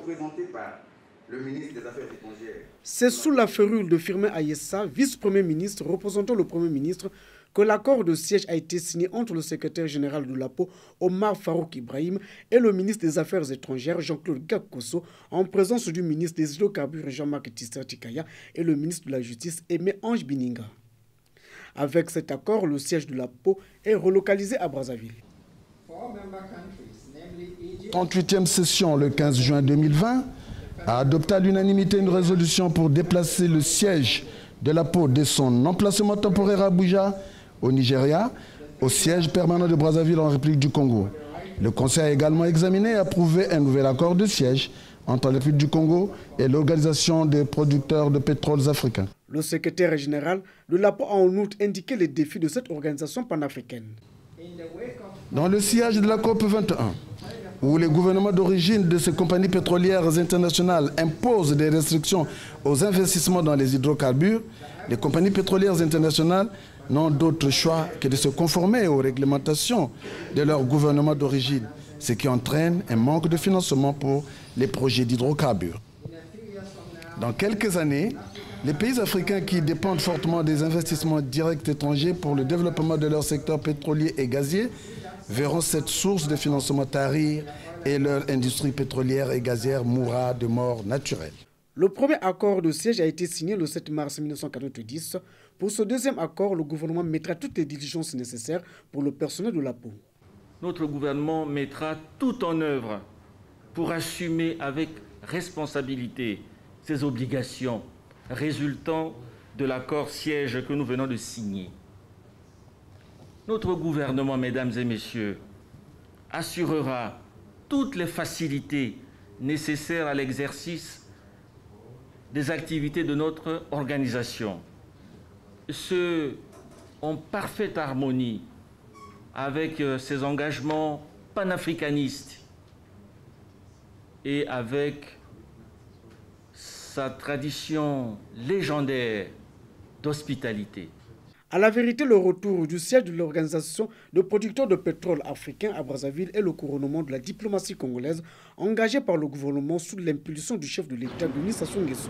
représenté par le ministre des Affaires étrangères. C'est sous la férule de Firmin Ayessa, vice-premier ministre représentant le premier ministre, que l'accord de siège a été signé entre le secrétaire général de l'APO, Omar Farouk Ibrahim, et le ministre des Affaires étrangères, Jean-Claude Gakoso, en présence du ministre des Hydrocarbures, Jean-Marc Tissertikaya, et le ministre de la Justice, Aimé Ange Bininga. Avec cet accord, le siège de l'APO est relocalisé à Brazzaville. 38e session, le 15 juin 2020, a adopté à l'unanimité une résolution pour déplacer le siège de l'APO de son emplacement temporaire à Abuja, au Nigeria, au siège permanent de Brazzaville en République du Congo. Le Conseil a également examiné et approuvé un nouvel accord de siège entre la République du Congo et l'Organisation des producteurs de pétrole africains. Le secrétaire général de l'APO a en outre indiqué les défis de cette organisation panafricaine. Dans le sillage de la COP 21, où les gouvernements d'origine de ces compagnies pétrolières internationales imposent des restrictions aux investissements dans les hydrocarbures, les compagnies pétrolières internationales n'ont d'autre choix que de se conformer aux réglementations de leur gouvernement d'origine, ce qui entraîne un manque de financement pour les projets d'hydrocarbures. Dans quelques années, les pays africains qui dépendent fortement des investissements directs étrangers pour le développement de leur secteur pétrolier et gazier verront cette source de financement tarir et leur industrie pétrolière et gazière mourra de mort naturelle. Le premier accord de siège a été signé le 7 mars 1990. Pour ce deuxième accord, le gouvernement mettra toutes les diligences nécessaires pour le personnel de l'APO. Notre gouvernement mettra tout en œuvre pour assumer avec responsabilité ses obligations résultant de l'accord siège que nous venons de signer. Notre gouvernement, mesdames et messieurs, assurera toutes les facilités nécessaires à l'exercice des activités de notre organisation. Ce en parfaite harmonie avec ses engagements panafricanistes et avec sa tradition légendaire d'hospitalité. À la vérité, le retour du siège de l'organisation de producteurs de pétrole africains à Brazzaville est le couronnement de la diplomatie congolaise engagée par le gouvernement sous l'impulsion du chef de l'État, Denis Sassou Nguesso.